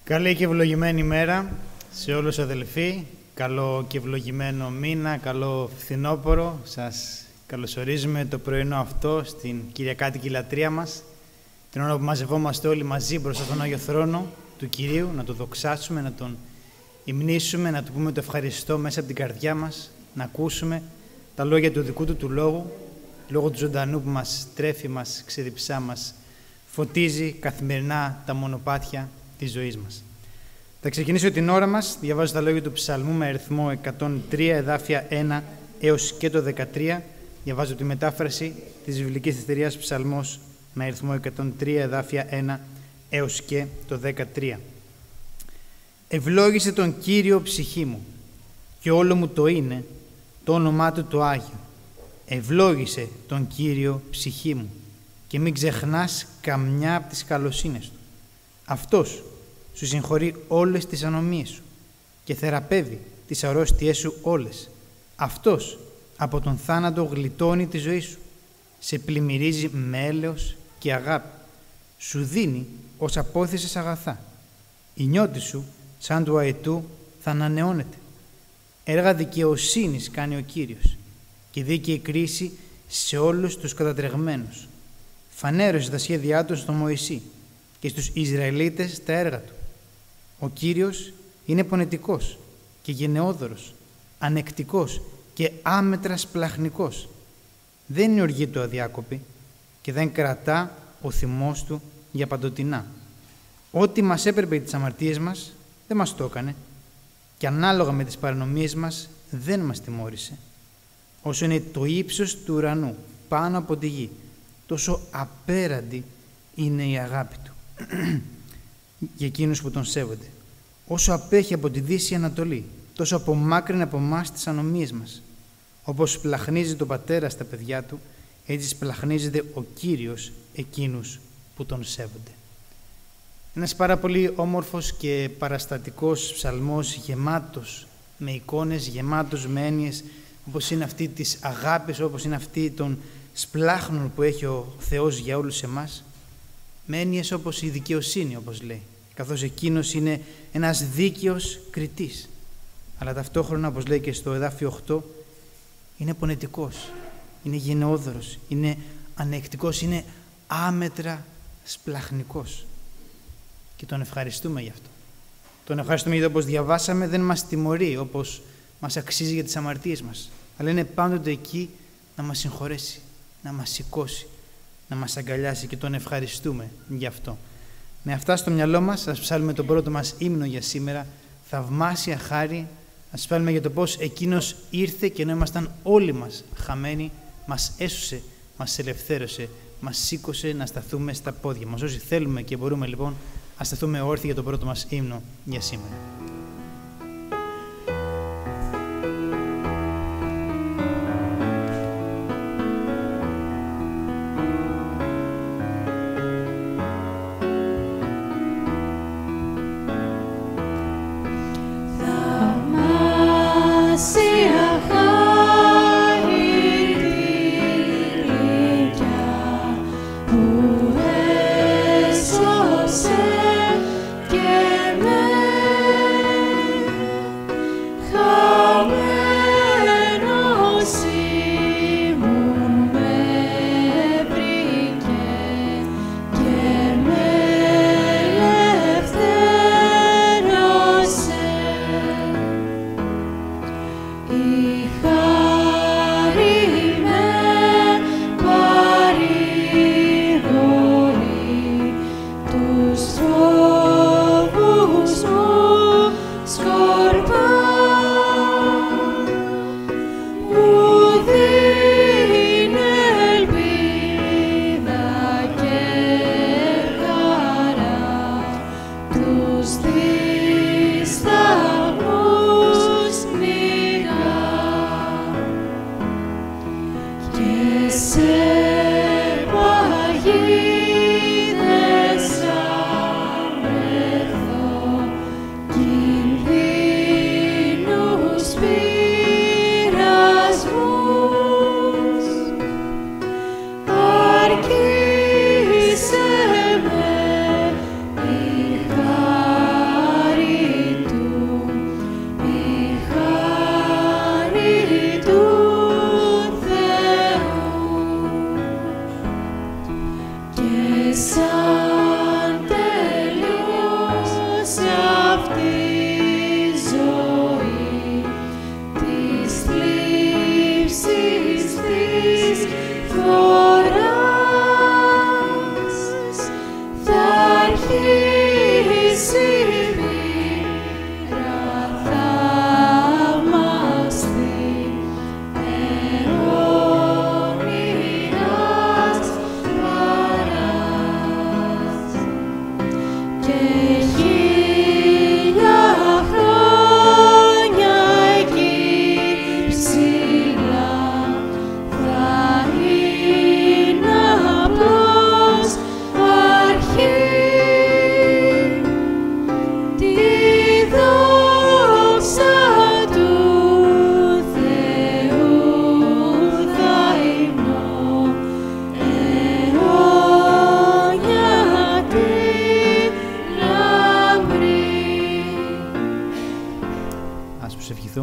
Καλή και ευλογημένη ημέρα σε όλους τους αδελφοί. Καλό και ευλογημένο μήνα, καλό φθινόπωρο. Σας καλωσορίζουμε το πρωινό αυτό στην Κυριακάτικη λατρεία μας. Την ώρα που μαζευόμαστε όλοι μαζί μπροστά στον Άγιο Θρόνο του Κυρίου, να τον δοξάσουμε, να τον υμνήσουμε, να του πούμε το ευχαριστώ μέσα από την καρδιά μας, να ακούσουμε τα λόγια του δικού του λόγου, λόγω του ζωντανού που μας τρέφει, μας ξεδιψά, μας φωτίζει καθημερινά τα μονοπάτια της ζωής μας. Θα ξεκινήσω την ώρα μας, διαβάζω τα λόγια του Ψαλμού με αριθμό 103, εδάφια 1 έως και το 13. Διαβάζω τη μετάφραση της Βιβλικής Θεστερίας Ψαλμός με αριθμό 103, εδάφια 1 έως και το 13. Ευλόγησε τον Κύριο ψυχή μου και όλο μου το είναι το όνομά του το Άγιο. Ευλόγησε τον Κύριο ψυχή μου και μην ξεχνάς καμιά από τις καλοσύνες του. Αυτός σου συγχωρεί όλες τις ανομίες σου και θεραπεύει τις αρρώστιές σου όλες. Αυτός από τον θάνατο γλιτώνει τη ζωή σου, σε πλημμυρίζει με έλεος και αγάπη, σου δίνει ως απόθεσες αγαθά. Η νιώτη σου, σαν του αετού, θα ανανεώνεται. Έργα δικαιοσύνης κάνει ο Κύριος και δίκαιη κρίση σε όλους τους κατατρεγμένους. Φανέρωσε τα σχέδιά του στον Μωυσή και στους Ισραηλίτες τα έργα του. Ο Κύριος είναι πονετικός και γενναιόδωρος, ανεκτικός και άμετρα σπλαχνικός. Δεν είναι οργή του αδιάκοπη και δεν κρατά ο θυμός του για παντοτινά. Ό,τι μας έπρεπε τις αμαρτίες μας δεν μας το έκανε και ανάλογα με τις παρανομίες μας δεν μας τιμώρησε. Όσο είναι το ύψος του ουρανού πάνω από τη γη, τόσο απέραντη είναι η αγάπη του για εκείνους που τον σέβονται. Όσο απέχει από τη Δύση Ανατολή, τόσο απομάκρυνε από εμάς τις ανομίες μας. Όπως σπλαχνίζει τον πατέρα στα παιδιά του, έτσι σπλαχνίζεται ο Κύριος εκείνους που τον σέβονται. Ένας πάρα πολύ όμορφος και παραστατικός ψαλμός, γεμάτος με εικόνες, γεμάτος με έννοιες, όπως είναι αυτή της αγάπης, όπως είναι αυτή των σπλάχνων που έχει ο Θεός για όλους εμάς, με έννοιες όπως η δικαιοσύνη, όπως λέει, καθώς εκείνος είναι ένας δίκαιος κριτής. Αλλά ταυτόχρονα, όπως λέει και στο εδάφιο 8, είναι πονετικός, είναι γενναιόδωρος, είναι ανεκτικός, είναι άμετρα σπλαχνικός. Και τον ευχαριστούμε γι' αυτό. Τον ευχαριστούμε γιατί, όπως διαβάσαμε, δεν μας τιμωρεί όπως μας αξίζει για τις αμαρτίες μας, αλλά είναι πάντοτε εκεί να μας συγχωρέσει, να μας σηκώσει, να μας αγκαλιάσει και τον ευχαριστούμε γι' αυτό. Με αυτά στο μυαλό μας, ας ψάλουμε τον πρώτο μας ύμνο για σήμερα, Θαυμάσια Χάρη. Ας ψάλουμε για το πώς εκείνος ήρθε και ενώ ήμασταν όλοι μας χαμένοι, μας έσωσε, μας ελευθέρωσε, μας σήκωσε να σταθούμε στα πόδια μας. Όσοι θέλουμε και μπορούμε λοιπόν, ας σταθούμε όρθιοι για τον πρώτο μας ύμνο για σήμερα.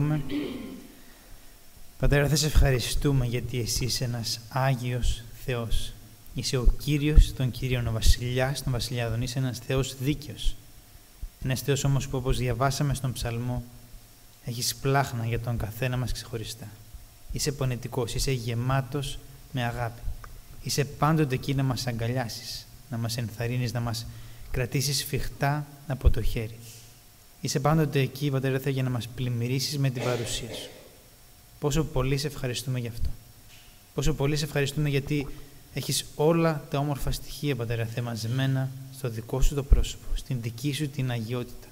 προσευχηθούμε. Πατέρα, θα σε ευχαριστούμε γιατί εσύ είσαι ένας Άγιος Θεός. Είσαι ο Κύριος των Κυρίων, ο Βασιλιάς των Βασιλιάδων. Είσαι ένας Θεός δίκαιος. Ένας Θεός όμως που, όπως διαβάσαμε στον Ψαλμό, έχεις πλάχνα για τον καθένα μας ξεχωριστά. Είσαι πονετικός, είσαι γεμάτος με αγάπη. Είσαι πάντοτε εκεί να μας αγκαλιάσεις, να μας ενθαρρύνεις, να μας κρατήσεις σφιχτά από το χέρι. Είσαι πάντοτε εκεί, Πατέρα Θεέ, για να μας πλημμυρίσεις με την παρουσία σου. Πόσο πολύ σε ευχαριστούμε γι' αυτό. Πόσο πολύ σε ευχαριστούμε γιατί έχεις όλα τα όμορφα στοιχεία, Πατέρα Θεέ, μαζεμένα στο δικό σου το πρόσωπο, στην δική σου την αγιότητα.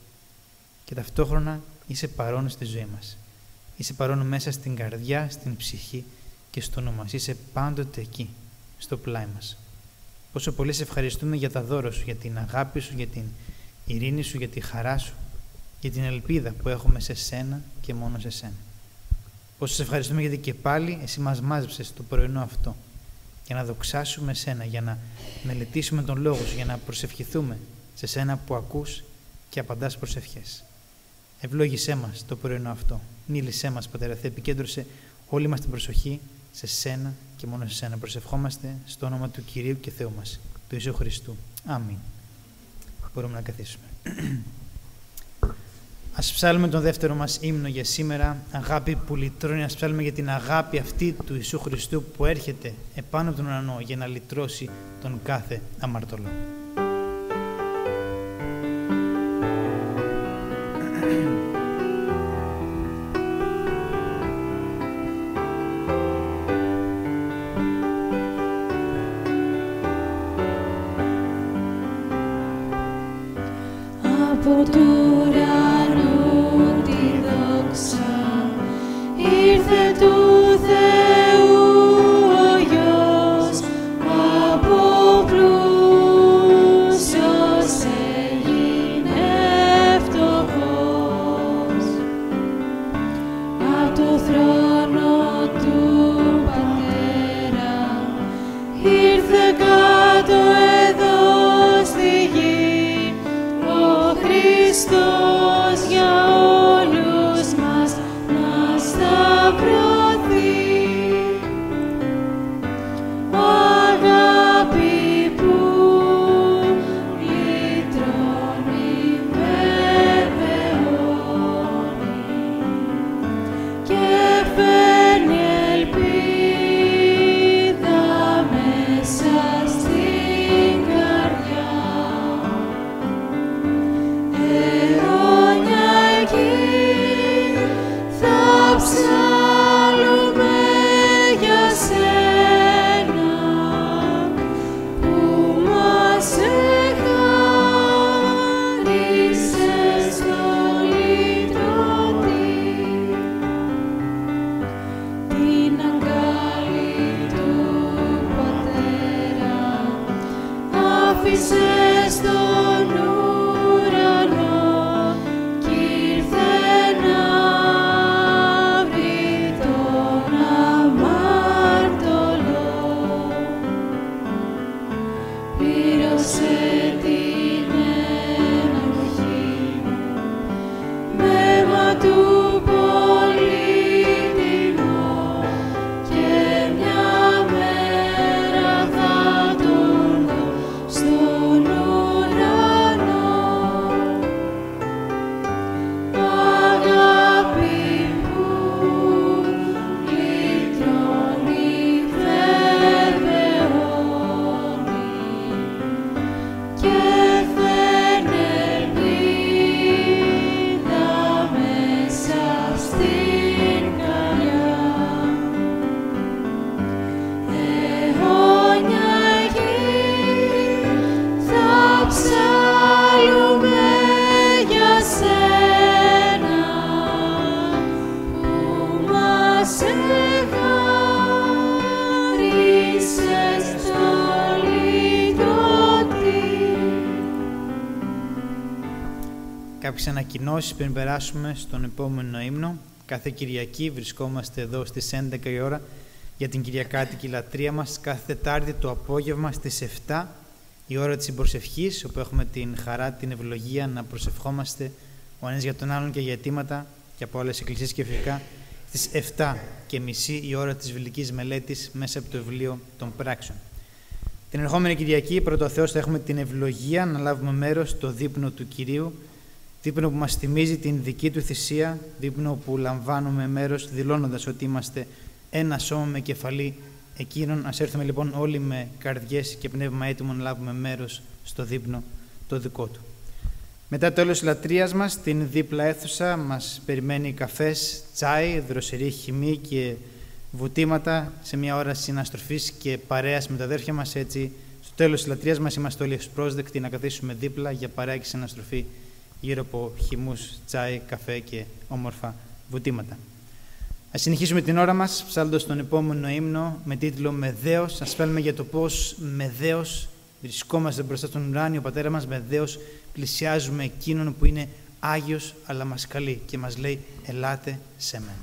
Και ταυτόχρονα είσαι παρόν στη ζωή μας. Είσαι παρόν μέσα στην καρδιά, στην ψυχή και στο νου μας. Είσαι πάντοτε εκεί, στο πλάι μας. Πόσο πολύ σε ευχαριστούμε για τα δώρα σου, για την αγάπη σου, για την ειρήνη σου, για τη χαρά σου, για την ελπίδα που έχουμε σε σένα και μόνο σε σένα. Πόσο σε ευχαριστούμε γιατί και πάλι εσύ μας μάζεψες το πρωινό αυτό για να δοξάσουμε σένα, για να μελετήσουμε τον Λόγο σου, για να προσευχηθούμε σε σένα που ακούς και απαντάς προσευχές. Ευλόγησέ μας το πρωινό αυτό. Μίλησέ μας, Πατέρα Θεέ, επικέντρωσε όλη μας την προσοχή σε σένα και μόνο σε σένα. Προσευχόμαστε στο όνομα του Κυρίου και Θεού μας, του Ιησού Χριστού. Αμήν. Μπορούμε να καθίσουμε. Ας ψάλουμε τον δεύτερο μας ύμνο για σήμερα, αγάπη που λυτρώνει. Ας ψάλουμε για την αγάπη αυτή του Ιησού Χριστού που έρχεται επάνω από τον ουρανό για να λυτρώσει τον κάθε αμαρτωλό. Από του ουρανού τη δόξα ήρθε του Θεού ο Υιός, από πλούσιος έγινε φτωχός. Απ' το θρόνο του Πατέρα ήρθε κάτω εδώ στη γη ο Χριστός για όλους μας να σταυρωθεί. Αγάπη που λυτρώνει, βεβαιώνει και φέρνει ελπίδα μέσα στην καρδιά. Αιώνια εκεί θα ψάλλουμε για σένα που μας εχάρισες στο λυτρωτή. Την αγκάλη του Πατέρα άφησες στον ουρανό κι ήρθε να βρει τον αμαρτωλό. Πλήρωσε την ενοχή μου με αίμα του πολύτιμο και μια μέρα θα τον δω στον ουρανό. Αγάπη που λυτρώνει, βεβαιώνει και φέρνει ελπίδα μέσα στην καρδιά. Αιώνια εκεί θα ψάλλουμε για σένα που μας εχάρισες στο λυτρωτή. Κάποιες ανακοινώσεις πριν περάσουμε στον επόμενο ύμνο. Κάθε Κυριακή βρισκόμαστε εδώ στις 11 η ώρα για την Κυριακάτικη λατρεία μας. Κάθε Τετάρτη το απόγευμα στις 7 η ώρα της συμπροσευχής, όπου έχουμε την χαρά, την ευλογία να προσευχόμαστε ο ένας για τον άλλον και για αιτήματα και από άλλες εκκλησίες και φυσικά στις 7:30 η ώρα της βιβλικής μελέτης μέσα από το βιβλίο των Πράξεων. Την ερχόμενη Κυριακή, πρώτο Θεός, θα έχουμε την ευλογία να λάβουμε μέρος στο δείπνο του Κυρίου, δείπνο που μας θυμίζει την δική του θυσία, δείπνο που λαμβάνουμε μέρος δηλώνοντας ότι είμαστε ένα σώμα με κεφαλή εκείνον. Ας έρθουμε λοιπόν όλοι με καρδιές και πνεύμα έτοιμο να λάβουμε μέρος στο δείπνο το δικό του. Μετά το τέλος της λατρείας μας, στην δίπλα αίθουσα μας περιμένει καφές, τσάι, δροσερή χυμή και βουτήματα σε μια ώρα συναστροφής και παρέας με τα αδέρφια μας. Έτσι, στο τέλος της λατρείας μας είμαστε όλοι ευπρόσδεκτοι να καθίσουμε δίπλα για παρέα και συναστροφή γύρω από χυμούς, τσάι, καφέ και όμορφα βουτήματα. Ας συνεχίσουμε την ώρα μας ψάλλοντας τον επόμενο ύμνο με τίτλο «Με δέος». Ας πέλουμε για το πώς με δέος βρισκόμαστε μπροστά στον ουράνιο Πατέρα μας, με δέος πλησιάζουμε εκείνον που είναι Άγιος αλλά μας καλεί και μας λέει «Ελάτε σε μένα».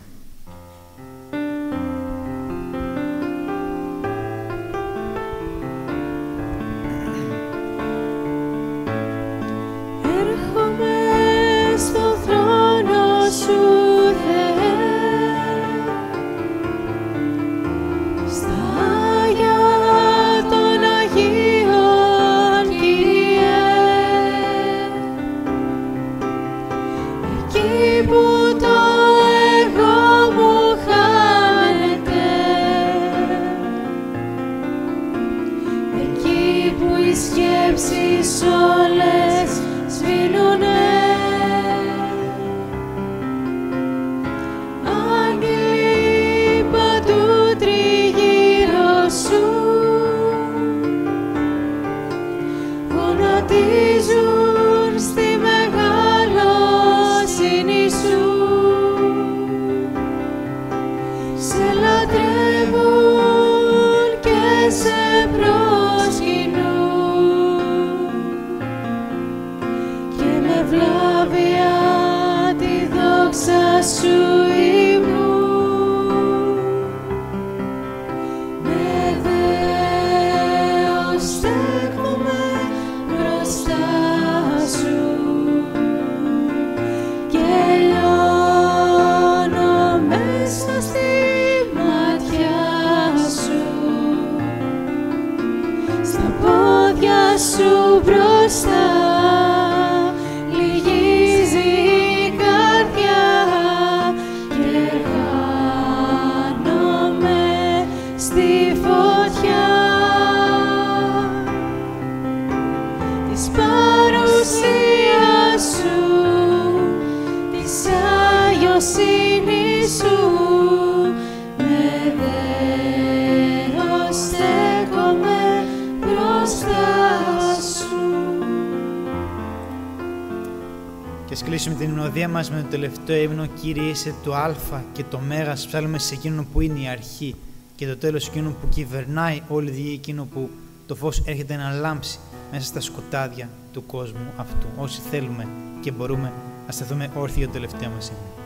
Μας με το τελευταίο ύμνο «Κύριε είσαι το Α και το Μέγα». Ψάλλουμε σε εκείνον που είναι η αρχή και το τέλος, εκείνον που κυβερνάει όλη τη γη, εκείνο που το φως έρχεται να λάμψει μέσα στα σκοτάδια του κόσμου αυτού. Όσοι θέλουμε και μπορούμε, ας σταθούμε όρθιοι για το τελευταίο μας ύμνο.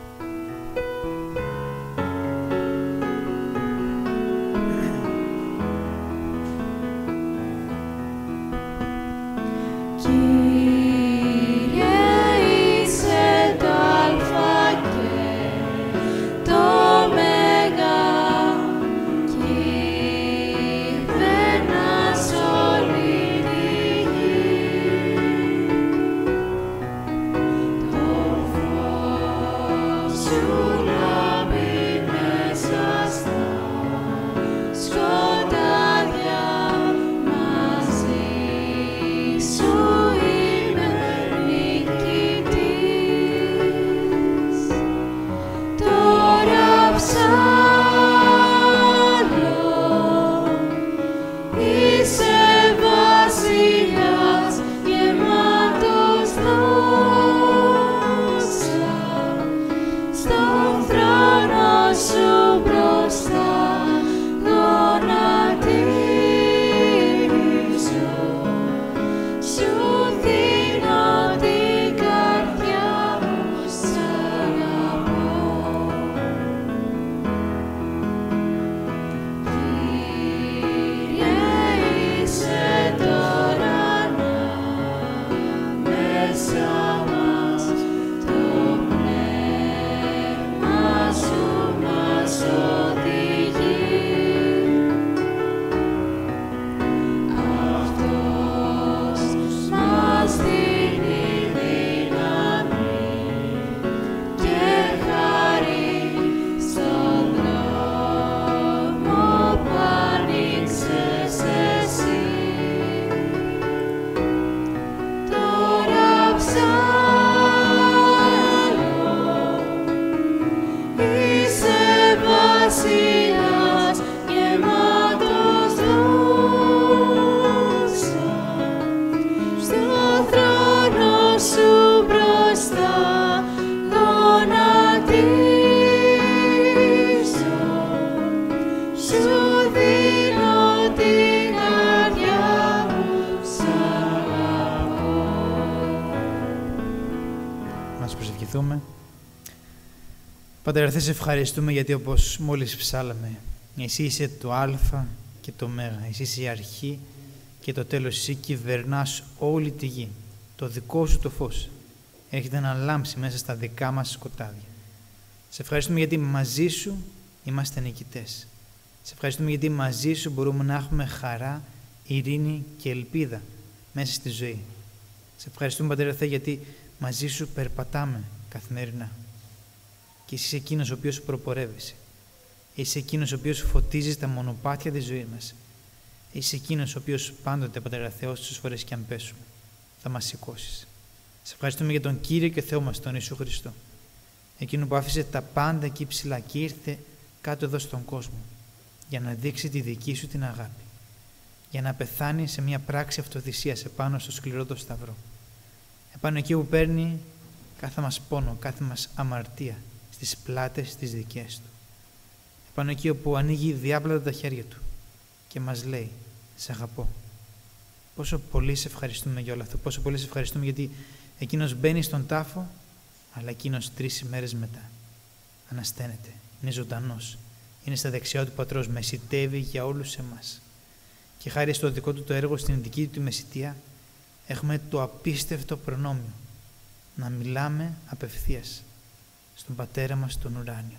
Oh Να προσευχηθούμε. Πατέρα, σε ευχαριστούμε γιατί όπως μόλις ψάλαμε, εσύ είσαι το Α και το Μέγα, εσύ είσαι η αρχή και το τέλος, εσύ κυβερνάς όλη τη γη. Το δικό σου το φως έρχεται να λάμψει μέσα στα δικά μας σκοτάδια. Σε ευχαριστούμε γιατί μαζί σου είμαστε νικητές. Σε ευχαριστούμε γιατί μαζί σου μπορούμε να έχουμε χαρά, ειρήνη και ελπίδα μέσα στη ζωή. Σε ευχαριστούμε, Πατέρα Θεέ, γιατί μαζί σου περπατάμε καθημερινά. Και εσύ είσαι εκείνος ο οποίος προπορεύεσαι. Είσαι εκείνος ο οποίος φωτίζεις τα μονοπάτια της ζωής μας. Είσαι εκείνος ο οποίος πάντοτε, Πατέρα Θεέ, όσες φορές και αν πέσουμε, θα μας σηκώσεις. Σε ευχαριστούμε για τον Κύριο και Θεό μας, τον Ιησού Χριστό. Εκείνο που άφησε τα πάντα εκεί ψηλά και ήρθε κάτω εδώ στον κόσμο για να δείξει τη δική σου την αγάπη. Για να πεθάνει σε μια πράξη αυτοθυσίας επάνω στο σκληρό το σταυρό. Επάνω εκεί που παίρνει κάθε μας πόνο, κάθε μας αμαρτία στις πλάτες τις δικές του. Επάνω εκεί όπου ανοίγει διάπλατα τα χέρια του και μας λέει «Σ' αγαπώ». Πόσο πολύ σε ευχαριστούμε για όλο αυτό, πόσο πολύ σε ευχαριστούμε γιατί εκείνος μπαίνει στον τάφο, αλλά εκείνος 3 ημέρες μετά ανασταίνεται, είναι ζωντανός, είναι στα δεξιά του Πατρός, μεσιτεύει για όλους εμάς. Και χάρη στο δικό του το έργο, στην δική του μεσιτεία, έχουμε το απίστευτο προνόμιο να μιλάμε απευθείας στον Πατέρα μας τον ουράνιο,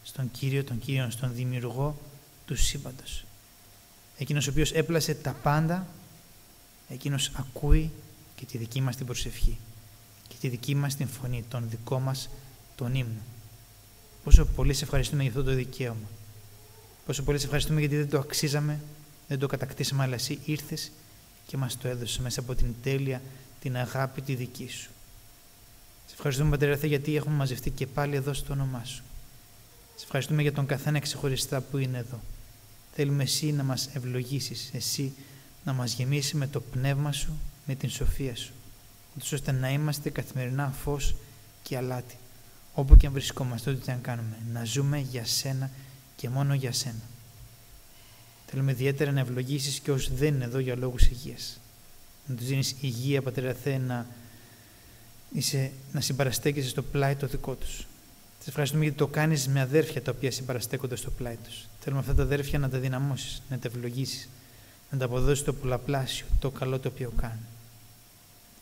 στον Κύριο των Κύριων, στον Δημιουργό του σύμπαντος. Εκείνος ο οποίος έπλασε τα πάντα, εκείνος ακούει και τη δική μας την προσευχή και τη δική μας την φωνή, τον δικό μας τον ύμνο. Πόσο πολύ σε ευχαριστούμε για αυτό το δικαίωμα. Πόσο πολύ σε ευχαριστούμε γιατί δεν το αξίζαμε, δεν το κατακτήσαμε, αλλά εσύ ήρθες και μας το έδωσες μέσα από την τέλεια, την αγάπη τη δική σου. Σε ευχαριστούμε, Πατέρα Θεέ, γιατί έχουμε μαζευτεί και πάλι εδώ στο όνομά σου. Σε ευχαριστούμε για τον καθένα ξεχωριστά που είναι εδώ. Θέλουμε εσύ να μας ευλογήσεις, εσύ να μας γεμίσει με το πνεύμα σου, με την σοφία σου, ώστε να είμαστε καθημερινά φως και αλάτι, όπου και αν βρισκόμαστε, ό,τι και αν κάνουμε, να ζούμε για σένα και μόνο για σένα. Θέλουμε ιδιαίτερα να ευλογήσεις και όσοι δεν είναι εδώ για λόγους υγείας. Να τους δίνεις υγεία, Πατέρα Θεέ, να συμπαραστέκεσαι στο πλάι το δικό τους. Σε ευχαριστούμε γιατί το κάνεις με αδέρφια τα οποία συμπαραστέκονται στο πλάι τους. Θέλουμε αυτά τα αδέρφια να τα δυναμώσεις, να τα ευλογήσεις, να τα αποδώσεις το πολλαπλάσιο, το καλό το οποίο κάνουν.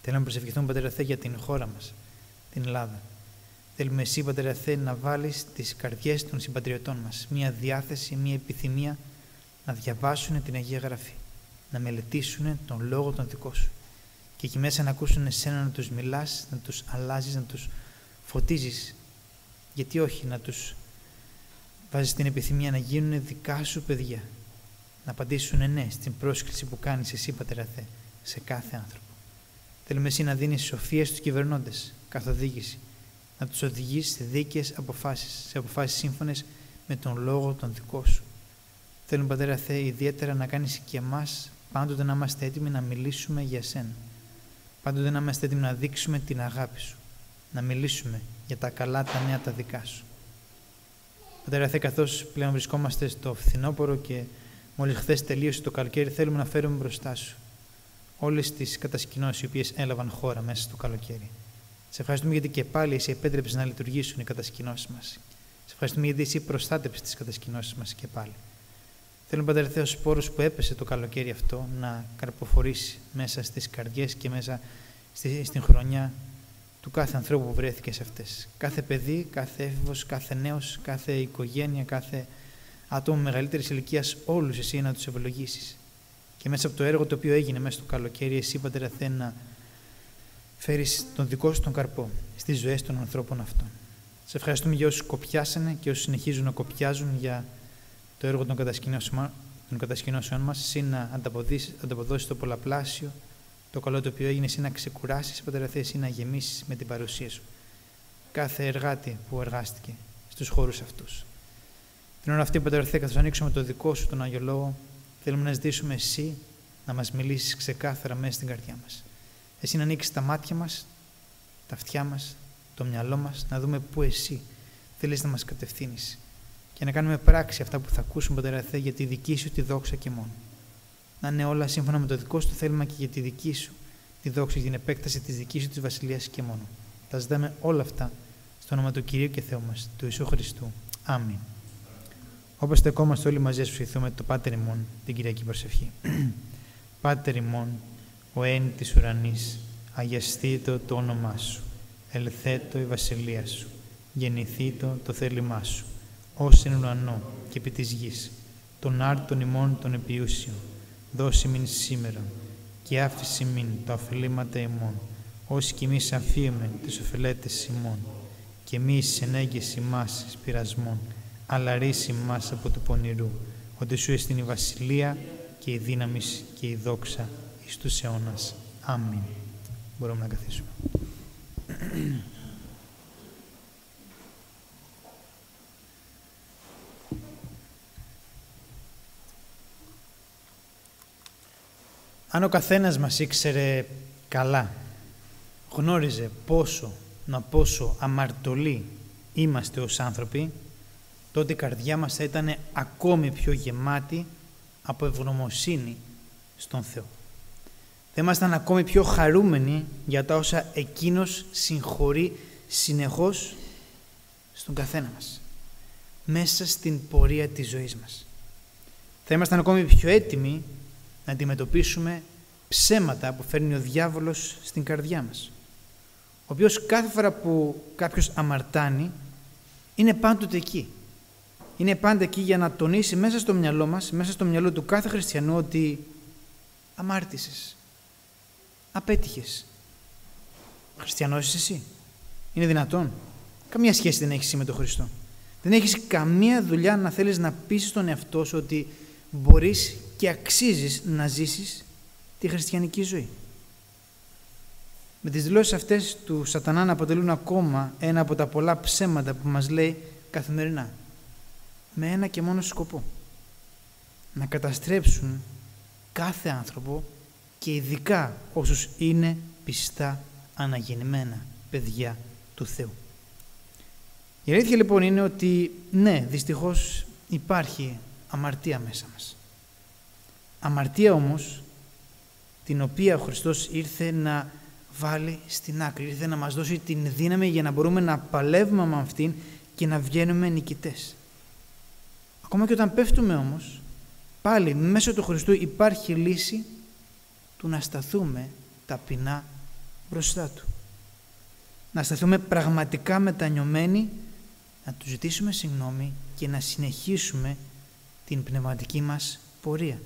Θέλουμε να προσευχηθούμε, Πατέρα Θεέ, για την χώρα μας, την Ελλάδα. Θέλουμε εσύ, Πατέρα Θεέ, να βάλεις τις καρδιές των συμπατριωτών μας μια διάθεση, μια επιθυμία να διαβάσουν την Αγία Γραφή, να μελετήσουν τον λόγο τον δικό σου και εκεί μέσα να ακούσουν εσένα να τους μιλάς, να τους αλλάζεις, να τους φωτίζεις. Γιατί όχι να τους βάζεις την επιθυμία να γίνουν δικά σου παιδιά, να απαντήσουν ναι στην πρόσκληση που κάνεις εσύ, Πατέρα Θεέ, σε κάθε άνθρωπο. Θέλουμε εσύ να δίνεις σοφία στους κυβερνώντες, καθοδήγηση, να τους οδηγείς σε δίκαιες αποφάσεις, σε αποφάσεις σύμφωνες με τον λόγο τον δικό σου. Θέλουμε, Πατέρα Θεέ, ιδιαίτερα να κάνεις και εμάς πάντοτε να είμαστε έτοιμοι να μιλήσουμε για σένα. Πάντοτε να είμαστε έτοιμοι να δείξουμε την αγάπη σου, να μιλήσουμε για τα καλά τα νέα τα δικά σου. Πατέρα Θεέ, καθώς πλέον βρισκόμαστε στο φθινόπωρο και μόλις χθες τελείωσε το καλοκαίρι, θέλουμε να φέρουμε μπροστά σου όλες τις κατασκηνώσεις οι οποίες έλαβαν χώρα μέσα στο καλοκαίρι. Σε ευχαριστούμε γιατί και πάλι εσύ επέτρεψες να λειτουργήσουν οι κατασκηνώσεις μας. Σε ευχαριστούμε γιατί εσύ προστάτεψες τις κατασκηνώσεις μας και πάλι. Θέλουμε, Πατέρα Θεέ, ο σπόρος που έπεσε το καλοκαίρι αυτό να καρποφορήσει μέσα στις καρδιές και μέσα στην χρονιά του κάθε ανθρώπου που βρέθηκε σε αυτές. Κάθε παιδί, κάθε έφηβος, κάθε νέος, κάθε οικογένεια, κάθε άτομο μεγαλύτερης ηλικίας, όλους εσύ να τους ευλογήσεις. Και μέσα από το έργο το οποίο έγινε μέσα στο καλοκαίρι, εσύ, Πατέρα Θεέ, να φέρεις τον δικό σου τον καρπό στις ζωές των ανθρώπων αυτών. Σε ευχαριστούμε για όσους κοπιάσανε και όσους συνεχίζουν να κοπιάζουν για το έργο των κατασκηνώσεων μας, εσύ να ανταποδώσεις το πολλαπλάσιο, το καλό το οποίο έγινε, εσύ να ξεκουράσεις, Πατέρα Θεέ, εσύ να γεμίσεις με την παρουσία σου κάθε εργάτη που εργάστηκε στους χώρους αυτούς. Την ώρα αυτή, Πατέρα Θεέ, καθώς ανοίξουμε το δικό σου τον Άγιο Λόγο, θέλουμε να ζητήσουμε εσύ να μας μιλήσεις ξεκάθαρα μέσα στην καρδιά μας. Εσύ να ανοίξεις τα μάτια μας, τα αυτιά μας, το μυαλό μας, να δούμε πού εσύ θέλεις να μας κατευθύνεις και να κάνουμε πράξη αυτά που θα ακούσουμε, Πατέρα Θεέ, για τη δική σου τη δόξα και μόνο. Να είναι όλα σύμφωνα με το δικό σου θέλημα και για τη δική σου τη δόξα, για την επέκταση της δικής σου της βασιλείας και μόνο. Τα ζητάμε όλα αυτά στο όνομα του Κυρίου και Θεού μας, του Ιησού Χριστού. Αμήν. Όπως στεκόμαστε όλοι μαζί, ασπιθούμε το Πάτερ ημών, την Κυριακή προσευχή. Πάτερ ημών, ο εν της ουρανής, αγιαστήτω το όνομά σου, ελθέτω η βασιλεία σου, γεννηθήτω το θέλημά σου, ως εν ουρανό και επί της γης, των άρτων ημών των επιούσιων, δώσει μην σήμερα, και άφηση μην τα οφειλήματα ημών, ως κι εμείς αφίεμεν τις οφειλέτες ημών, και μη ενέγγιση μας εις πειρασμών, αλλά ρίση μας από του πονηρού, ότι σου εστιν η βασιλεία και η δύναμη και η δόξα εις τους αιώνας. Αμήν. Μπορούμε να καθίσουμε. Αν ο καθένας μας ήξερε καλά, γνώριζε πόσο αμαρτωλοί είμαστε ως άνθρωποι, τότε η καρδιά μας θα ήταν ακόμη πιο γεμάτη από ευγνωμοσύνη στον Θεό. Θα ήμασταν ακόμη πιο χαρούμενοι για τα όσα Εκείνος συγχωρεί συνεχώς στον καθένα μας, μέσα στην πορεία της ζωής μας. Θα ήμασταν ακόμη πιο έτοιμοι να αντιμετωπίσουμε ψέματα που φέρνει ο διάβολος στην καρδιά μας, ο οποίος κάθε φορά που κάποιος αμαρτάνει είναι πάντοτε εκεί. Είναι πάντα εκεί για να τονίσει μέσα στο μυαλό μας, μέσα στο μυαλό του κάθε χριστιανού, ότι αμάρτησες, απέτυχες. Χριστιανός είσαι εσύ? Είναι δυνατόν? Καμία σχέση δεν έχεις εσύ με τον Χριστό. Δεν έχεις καμία δουλειά να θέλεις να πείσεις τον εαυτό σου ότι μπορείς και αξίζεις να ζήσεις τη χριστιανική ζωή. Με τις δηλώσεις αυτές του σατανά να αποτελούν ακόμα ένα από τα πολλά ψέματα που μας λέει καθημερινά, με ένα και μόνο σκοπό: να καταστρέψουν κάθε άνθρωπο και ειδικά όσους είναι πιστά αναγεννημένα παιδιά του Θεού. Η αλήθεια λοιπόν είναι ότι ναι, δυστυχώς υπάρχει αμαρτία μέσα μας. Αμαρτία όμως την οποία ο Χριστός ήρθε να βάλει στην άκρη, ήρθε να μας δώσει την δύναμη για να μπορούμε να παλεύουμε με αυτήν και να βγαίνουμε νικητές. Ακόμα και όταν πέφτουμε όμως, πάλι μέσω του Χριστού υπάρχει λύση του να σταθούμε ταπεινά μπροστά Του. Να σταθούμε πραγματικά μετανιωμένοι, να Του ζητήσουμε συγγνώμη και να συνεχίσουμε την πνευματική μας πορεία.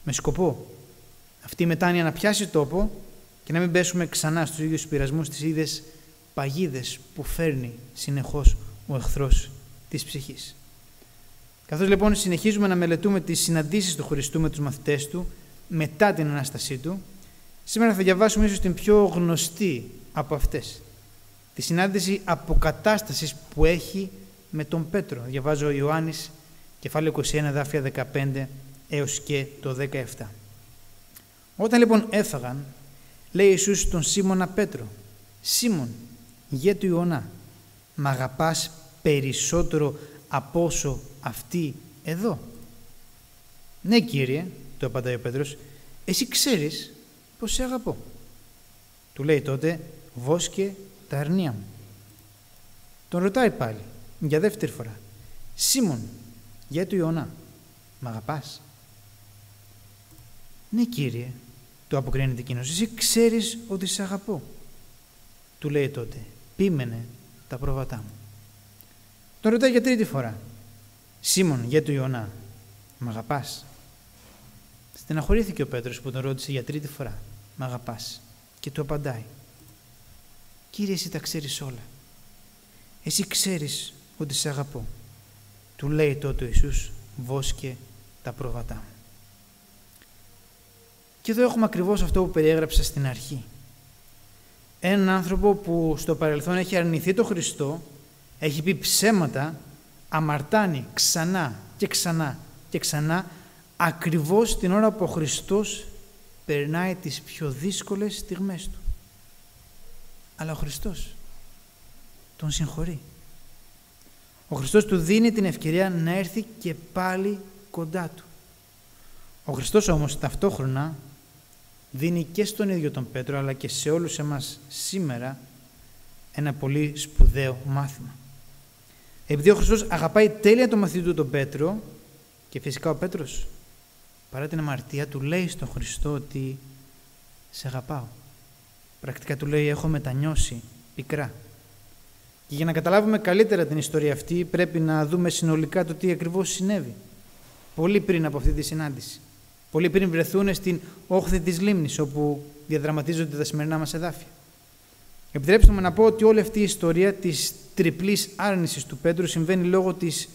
Με σκοπό αυτή η μετάνοια να πιάσει τόπο και να μην πέσουμε ξανά στους ίδιους πειρασμούς, στις ίδιες παγίδες που φέρνει συνεχώς ο εχθρός της ψυχής. Καθώς λοιπόν συνεχίζουμε να μελετούμε τις συναντήσεις του Χριστού με τους μαθητές Του μετά την Ανάστασή Του, σήμερα θα διαβάσουμε ίσως την πιο γνωστή από αυτές, τη συνάντηση αποκατάστασης που έχει με τον Πέτρο. Διαβάζω Ιωάννης, κεφάλαιο 21, δάφια 15 έως και το 17. Όταν λοιπόν έφαγαν, λέει Ιησούς στον Σίμωνα Πέτρο: «Σίμων, γέ του Ιωνά, μ' αγαπάς περισσότερο από όσο αυτή εδώ?» «Ναι, Κύριε», του απαντάει ο Πέτρος, «εσύ ξέρεις πως σε αγαπώ». Του λέει τότε: «Βόσκε τα αρνία μου». Τον ρωτάει πάλι για δεύτερη φορά: «Σίμων, γέ του Ιωνά, μ' αγαπάς?» «Ναι, Κύριε», του αποκρίνεται εκείνος, «εσύ ξέρεις ότι σε αγαπώ». Του λέει τότε: «Πείμενε τα πρόβατά μου». Τον ρωτάει για τρίτη φορά: «Σίμων, γέ του Ιωνά, μ' αγαπάς?» Στεναχωρήθηκε ο Πέτρος που τον ρώτησε για τρίτη φορά: «Μ' αγαπάς?» Και του απαντάει: «Κύριε, εσύ τα ξέρεις όλα. Εσύ ξέρεις ότι σε αγαπώ». Του λέει τότε ο Ιησούς: «Βόσκε τα πρόβατά μου». Και εδώ έχουμε ακριβώς αυτό που περιέγραψα στην αρχή. Έναν άνθρωπο που στο παρελθόν έχει αρνηθεί τον Χριστό, έχει πει ψέματα, αμαρτάνει ξανά και ξανά και ξανά, ακριβώς την ώρα που ο Χριστός περνάει τις πιο δύσκολες στιγμές του. Αλλά ο Χριστός τον συγχωρεί. Ο Χριστός του δίνει την ευκαιρία να έρθει και πάλι κοντά του. Ο Χριστός όμως ταυτόχρονα δίνει και στον ίδιο τον Πέτρο, αλλά και σε όλους εμάς σήμερα, ένα πολύ σπουδαίο μάθημα. Επειδή ο Χριστός αγαπάει τέλεια τον μαθητή του τον Πέτρο, και φυσικά ο Πέτρος, παρά την αμαρτία του, λέει στον Χριστό ότι «Σε αγαπάω». Πρακτικά του λέει «Έχω μετανιώσει πικρά». Και για να καταλάβουμε καλύτερα την ιστορία αυτή, πρέπει να δούμε συνολικά το τι ακριβώς συνέβη. Πολύ πριν από αυτή τη συνάντηση. Πολύ πριν βρεθούν στην όχθη της λίμνης, όπου διαδραματίζονται τα σημερινά μας εδάφια. Επιτρέψτε μου να πω ότι όλη αυτή η ιστορία της τριπλής άρνησης του Πέτρου συμβαίνει λόγω της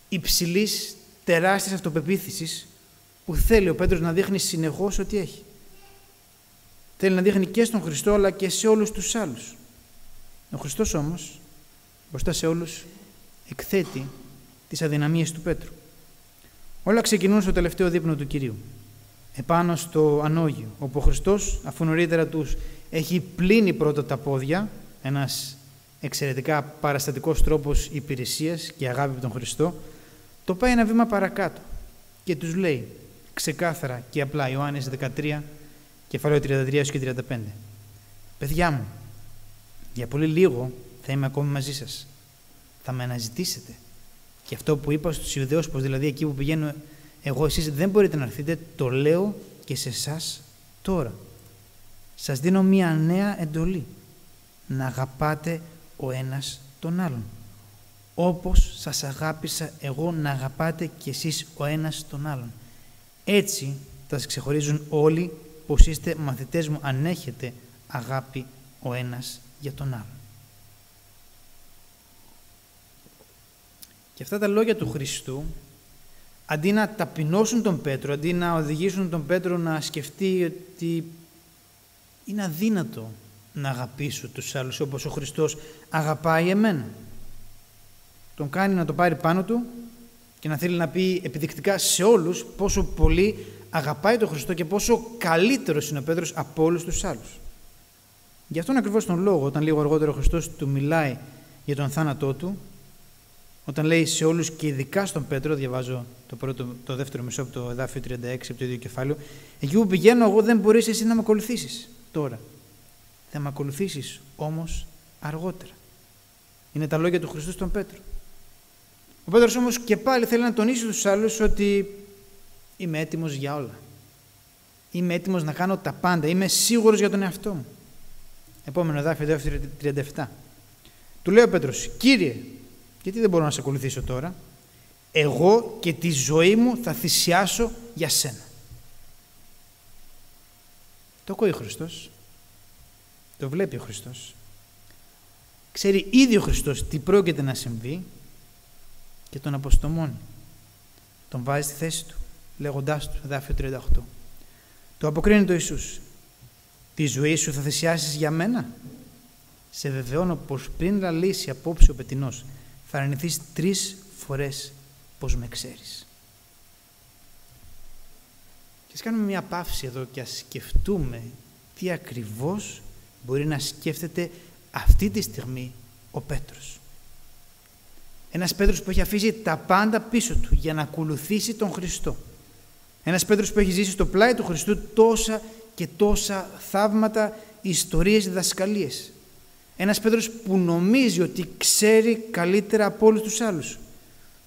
υψηλής, τεράστιας αυτοπεποίθησης που θέλει ο Πέτρος να δείχνει συνεχώς ότι έχει. Θέλει να δείχνει και στον Χριστό αλλά και σε όλους τους άλλους. Ο Χριστός όμως, μπροστά σε όλους, εκθέτει τις αδυναμίες του Πέτρου. Όλα ξεκινούν στο τελευταίο δείπνο του Κυρίου, επάνω στο ανώγειο, όπου ο Χριστός, αφού νωρίτερα τους έχει πλύνει πρώτα τα πόδια, ένας εξαιρετικά παραστατικός τρόπος υπηρεσίας και αγάπη από τον Χριστό, το πάει ένα βήμα παρακάτω και τους λέει ξεκάθαρα και απλά, Ιωάννης 13, κεφάλαιο 33 και 35. «Παιδιά μου, για πολύ λίγο θα είμαι ακόμη μαζί σας. Θα με αναζητήσετε. Και αυτό που είπα στους Ιουδαίους, πως δηλαδή εκεί που πηγαίνω εγώ εσείς δεν μπορείτε να έρθετε, το λέω και σε εσάς τώρα. Σας δίνω μία νέα εντολή. Να αγαπάτε ο ένας τον άλλον. Όπως σας αγάπησα εγώ, να αγαπάτε κι εσείς ο ένας τον άλλον. Έτσι θα σας ξεχωρίζουν όλοι πως είστε μαθητές μου, αν έχετε αγάπη ο ένας για τον άλλον». Και αυτά τα λόγια του Χριστού, αντί να ταπεινώσουν τον Πέτρο, αντί να οδηγήσουν τον Πέτρο να σκεφτεί ότι είναι αδύνατο να αγαπήσω τους άλλους όπως ο Χριστός αγαπάει εμένα, τον κάνει να το πάρει πάνω του και να θέλει να πει επιδεικτικά σε όλους πόσο πολύ αγαπάει τον Χριστό και πόσο καλύτερος είναι ο Πέτρος από όλους τους άλλους. Γι' αυτόν ακριβώς τον λόγο, όταν λίγο αργότερα ο Χριστός του μιλάει για τον θάνατό του, όταν λέει σε όλους και ειδικά στον Πέτρο, διαβάζω το δεύτερο μισό από το εδάφιο 36 από το ίδιο κεφάλαιο, εκεί που πηγαίνω εγώ δεν μπορείς εσύ να με ακολουθήσεις τώρα. Θα με ακολουθήσεις όμως αργότερα. Είναι τα λόγια του Χριστού στον Πέτρο. Ο Πέτρος όμως και πάλι θέλει να τονίσει στους άλλους ότι είμαι έτοιμος για όλα. Είμαι έτοιμος να κάνω τα πάντα. Είμαι σίγουρος για τον εαυτό μου. Επόμενο εδάφιο 37. Του λέει ο Πέτρος, «Κύριε, γιατί δεν μπορώ να σε ακολουθήσω τώρα? Εγώ και τη ζωή μου θα θυσιάσω για σένα». Το ακούει ο Χριστός. Το βλέπει ο Χριστός. Ξέρει ήδη ο Χριστός τι πρόκειται να συμβεί και τον αποστομώνει. Τον βάζει στη θέση του, λέγοντάς του, εδάφιο 38. Το αποκρίνει το Ιησούς. «Τη ζωή σου θα θυσιάσεις για μένα? Σε βεβαιώνω πως πριν λαλήσει απόψε ο πετεινός, θα αρνηθείς 3 φορές πως με ξέρεις». Και ας κάνουμε μια παύση εδώ και ας σκεφτούμε τι ακριβώς μπορεί να σκέφτεται αυτή τη στιγμή ο Πέτρος. Ένας Πέτρος που έχει αφήσει τα πάντα πίσω του για να ακολουθήσει τον Χριστό. Ένας Πέτρος που έχει ζήσει στο πλάι του Χριστού τόσα και τόσα θαύματα, ιστορίες, διδασκαλίες. Ένας Πέτρος που νομίζει ότι ξέρει καλύτερα από όλους τους άλλους.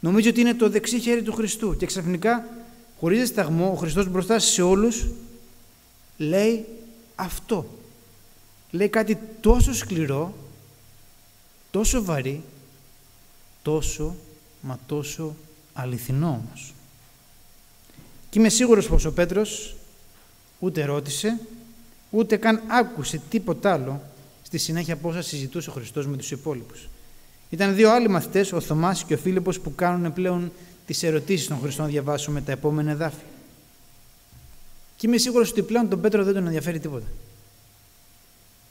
Νομίζει ότι είναι το δεξί χέρι του Χριστού και ξαφνικά, χωρίς δισταγμό, ο Χριστός μπροστά σε όλους λέει αυτό. Λέει κάτι τόσο σκληρό, τόσο βαρύ, τόσο αληθινό όμως. Και είμαι σίγουρος πως ο Πέτρος ούτε ρώτησε, ούτε καν άκουσε τίποτα άλλο στη συνέχεια από όσα συζητούσε ο Χριστός με τους υπόλοιπους. Ήταν 2 άλλοι μαθητές, ο Θωμάς και ο Φίλιππος, που κάνουν πλέον τις ερωτήσεις των Χριστών να διαβάσουμε τα επόμενα εδάφια. Και είμαι σίγουρος ότι πλέον τον Πέτρο δεν τον ενδιαφέρει τίποτα.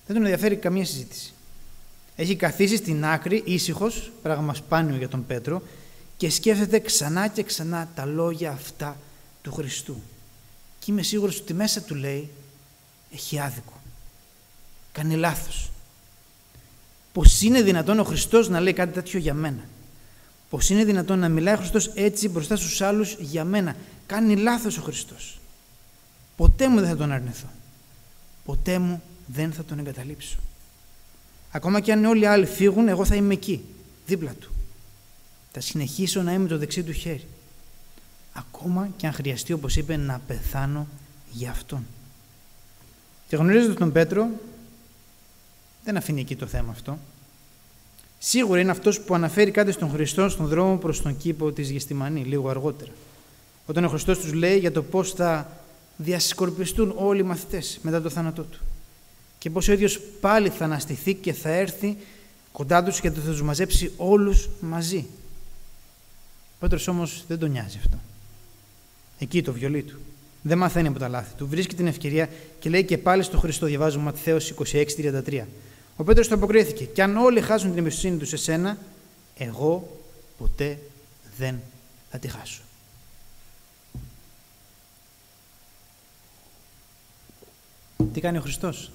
Δεν τον ενδιαφέρει καμία συζήτηση. Έχει καθίσει στην άκρη ήσυχος, πράγμα σπάνιο για τον Πέτρο, και σκέφτεται ξανά και ξανά τα λόγια αυτά του Χριστού. Και είμαι σίγουρος ότι μέσα του λέει, έχει άδικο. Κάνει λάθος. Πώς είναι δυνατόν ο Χριστός να λέει κάτι τέτοιο για μένα? Πώς είναι δυνατόν να μιλάει ο Χριστός έτσι μπροστά στους άλλους για μένα? Κάνει λάθος ο Χριστός. Ποτέ μου δεν θα τον αρνηθώ. Ποτέ μου δεν θα τον εγκαταλείψω. Ακόμα και αν όλοι οι άλλοι φύγουν, εγώ θα είμαι εκεί, δίπλα του. Θα συνεχίσω να είμαι το δεξί του χέρι. Ακόμα και αν χρειαστεί, όπως είπε, να πεθάνω για Αυτόν. Και γνωρίζοντας τον Πέτρο, δεν αφήνει εκεί το θέμα αυτό. Σίγουρα είναι αυτός που αναφέρει κάτι στον Χριστό στον δρόμο προς τον κήπο της Γεστημανή, λίγο αργότερα. Όταν ο Χριστός τους λέει για το πώς θα διασκορπιστούν όλοι οι μαθητές μετά το θάνατό του. Και πώς ο ίδιος πάλι θα αναστηθεί και θα έρθει κοντά τους και θα τους μαζέψει όλους μαζί. Ο Πέτρος όμως δεν τον νοιάζει αυτό. Εκεί το βιολί του. Δεν μαθαίνει από τα λάθη του. Βρίσκει την ευκαιρία και λέει και πάλι στο Χριστό, διαβάζουμε Ματθαίος 26:33. Ο Πέτρος του αποκρίθηκε: «Κι αν όλοι χάσουν την εμπιστοσύνη τους σε σένα, εγώ ποτέ δεν θα τη χάσω». Τι κάνει ο Χριστός?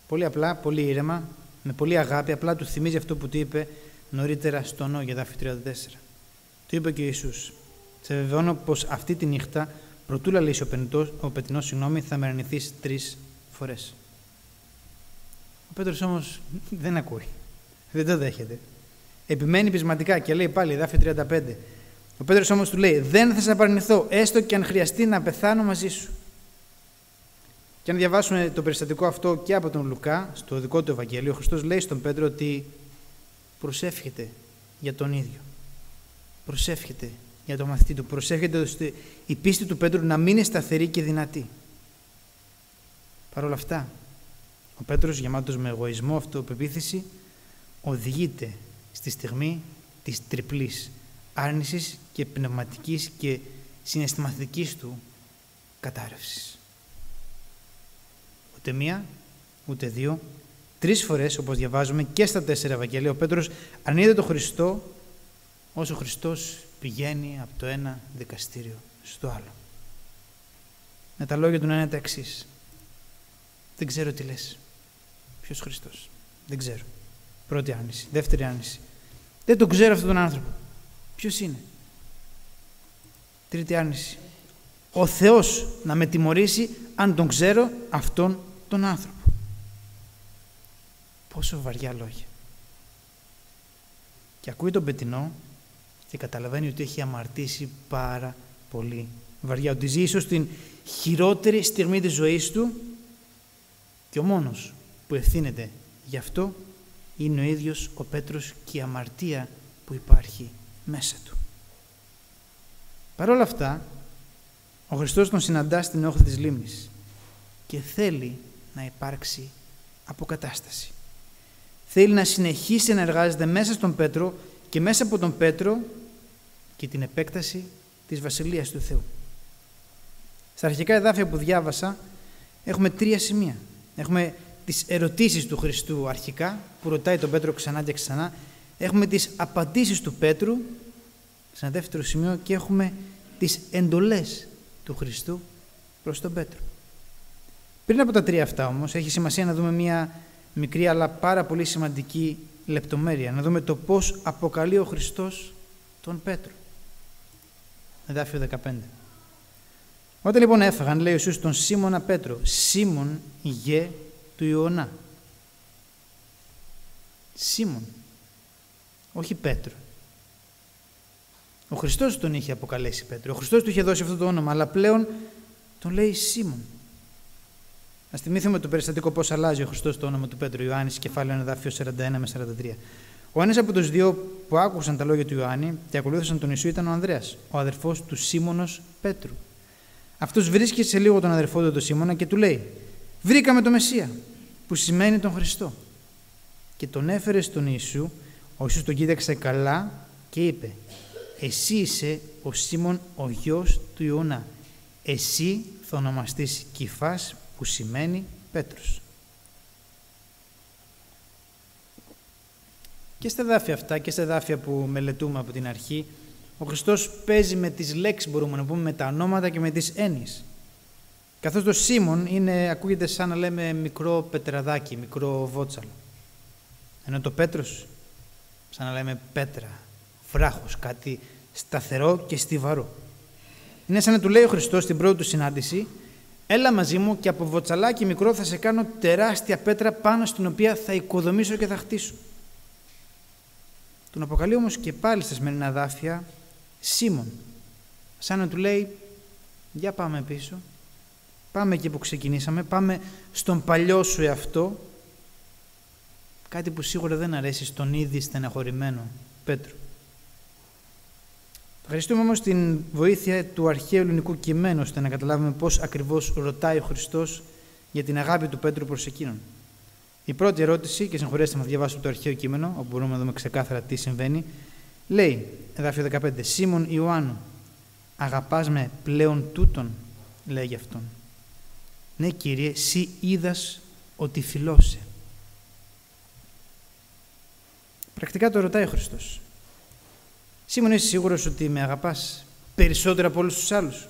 Πολύ απλά, πολύ ήρεμα, με πολύ αγάπη, απλά του θυμίζει αυτό που του είπε νωρίτερα στο Νό, εδάφιο 34. Του είπε και ο Ιησούς: «Σε βεβαιώνω πως αυτή τη νύχτα, προτού λαλήσει ο πετεινός, θα με αρνηθείς 3 φορές». Ο Πέτρος όμως δεν ακούει, δεν το δέχεται. Επιμένει πεισματικά και λέει πάλι, εδάφιο 35. Ο Πέτρος όμως του λέει: «Δεν θα σε απαρνηθώ, έστω και αν χρειαστεί να πεθάνω μαζί σου». Και αν διαβάσουμε το περιστατικό αυτό και από τον Λουκά, στο δικό του Ευαγγέλιο, ο Χριστός λέει στον Πέτρο ότι προσεύχεται για τον ίδιο. Προσεύχεται για τον μαθητή του. Προσεύχεται ώστε η πίστη του Πέτρου να μείνει σταθερή και δυνατή. Παρ' όλα αυτά, ο Πέτρος, γεμάτος με εγωισμό, αυτοπεποίθηση, οδηγείται στη στιγμή της τριπλής άρνησης και πνευματικής και συναισθηματικής του κατάρρευσης. Ούτε μία, ούτε δύο, 3 φορές, όπως διαβάζουμε και στα 4 Ευαγγέλια, ο Πέτρος αρνείται τον Χριστό όσο ο Χριστός πηγαίνει από το ένα δικαστήριο στο άλλο. Με τα λόγια του να είναι τα εξής: «Δεν ξέρω τι λες». Ποιος Χριστός? Δεν ξέρω. Πρώτη άρνηση. Δεύτερη άρνηση: «Δεν τον ξέρω αυτόν τον άνθρωπο». Ποιος είναι? Τρίτη άρνηση: «Ο Θεός να με τιμωρήσει αν τον ξέρω αυτόν τον άνθρωπο». Πόσο βαριά λόγια. Και ακούει τον πετεινό και καταλαβαίνει ότι έχει αμαρτήσει πάρα πολύ βαριά. Ότι ζει ίσως την χειρότερη στιγμή της ζωής του και ο μόνος που ευθύνεται γι' αυτό είναι ο ίδιος ο Πέτρος και η αμαρτία που υπάρχει μέσα του. Παρ' όλα αυτά, ο Χριστός τον συναντά στην όχθη της λίμνης και θέλει να υπάρξει αποκατάσταση. Θέλει να συνεχίσει να εργάζεται μέσα στον Πέτρο και μέσα από τον Πέτρο και την επέκταση της Βασιλείας του Θεού. Στα αρχικά εδάφια που διάβασα έχουμε 3 σημεία. Έχουμε τις ερωτήσεις του Χριστού αρχικά, που ρωτάει τον Πέτρο ξανά και ξανά. Έχουμε τις απαντήσεις του Πέτρου σε ένα δεύτερο σημείο και έχουμε τις εντολές του Χριστού προς τον Πέτρο. Πριν από τα 3 αυτά όμως, έχει σημασία να δούμε μία μικρή αλλά πάρα πολύ σημαντική λεπτομέρεια. Να δούμε το πώς αποκαλεί ο Χριστός τον Πέτρο. Εδάφιο 15. Όταν λοιπόν έφαγαν, λέει ο Ιησούς τον Σίμωνα Πέτρο: «Σίμων, γε του Ιωαννά». Σίμων, όχι Πέτρο. Ο Χριστός τον είχε αποκαλέσει Πέτρο. Ο Χριστός του είχε δώσει αυτό το όνομα, αλλά πλέον τον λέει Σίμων. Ας θυμήθουμε το περιστατικό πώς αλλάζει ο Χριστός το όνομα του Πέτρου. Ιωάννης, κεφάλαιο 1, εδάφιο 41 με 43. Ο ένας από τους 2 που άκουσαν τα λόγια του Ιωάννη και ακολούθησαν τον Ιησού ήταν ο Ανδρέας, ο αδερφός του Σίμωνος Πέτρου. Αυτός βρίσκει σε λίγο τον αδερφό του τον Σίμωνα και του λέει: «Βρήκαμε τον Μεσσία», που σημαίνει τον Χριστό. Και τον έφερε στον Ιησού. Ο Ιησούς τον κοίταξε καλά και είπε: «Εσύ είσαι ο Σίμων, ο γιος του Ιωαννά. Εσύ θα ονομαστείς Κηφάς», που σημαίνει Πέτρος. Και στα εδάφια αυτά και στα εδάφια που μελετούμε από την αρχή, ο Χριστός παίζει με τις λέξεις, μπορούμε να πούμε, με τα ονόματα και με τις έννοιες. Καθώς το Σίμων ακούγεται σαν να λέμε μικρό πετραδάκι, μικρό βότσαλο. Ενώ το Πέτρος, σαν να λέμε πέτρα, βράχος, κάτι σταθερό και στιβαρό. Είναι σαν να του λέει ο Χριστός στην πρώτη του συνάντηση: Έλα μαζί μου και από βοτσαλάκι μικρό θα σε κάνω τεράστια πέτρα πάνω στην οποία θα οικοδομήσω και θα χτίσω. Τον αποκαλεί όμως και πάλι στα σημερινά δάφια Σίμων, σαν να του λέει για πάμε πίσω, πάμε εκεί που ξεκινήσαμε, πάμε στον παλιό σου εαυτό, κάτι που σίγουρα δεν αρέσει στον ήδη στεναχωρημένο Πέτρο. Ευχαριστούμε όμως την βοήθεια του αρχαίου ελληνικού κειμένου ώστε να καταλάβουμε πώς ακριβώς ρωτάει ο Χριστός για την αγάπη του Πέτρου προς εκείνον. Η πρώτη ερώτηση, και συγχωρέστε με, θα διαβάσω το αρχαίο κείμενο, όπου μπορούμε να δούμε ξεκάθαρα τι συμβαίνει, λέει, εδάφιο 15, Σίμων Ιωάννου, αγαπάς με πλέον τούτον, λέει γι' αυτόν. Ναι, Κύριε, σύ είδας ότι φιλώσε. Πρακτικά το ρωτάει ο Χριστός. Σίμων, είσαι σίγουρος ότι με αγαπάς περισσότερο από όλους τους άλλους?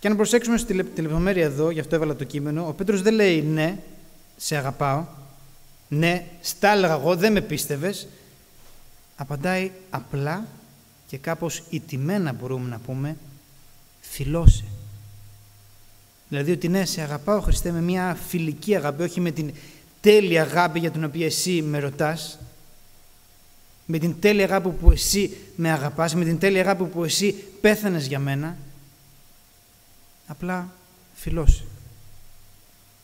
Και αν προσέξουμε στη λεπτομέρεια εδώ, γι' αυτό έβαλα το κείμενο, ο Πέτρος δεν λέει ναι, σε αγαπάω, ναι, στα έλεγα εγώ, δεν με πίστευες. Απαντάει απλά και κάπως ηττημένα μπορούμε να πούμε, φιλώσε. Δηλαδή ότι ναι, σε αγαπάω Χριστέ με μια φιλική αγάπη, όχι με την τέλεια αγάπη για την οποία εσύ με ρωτάς, με την τέλεια αγάπη που εσύ με αγαπάς, με την τέλεια αγάπη που εσύ πέθανες για μένα, απλά φιλώσε.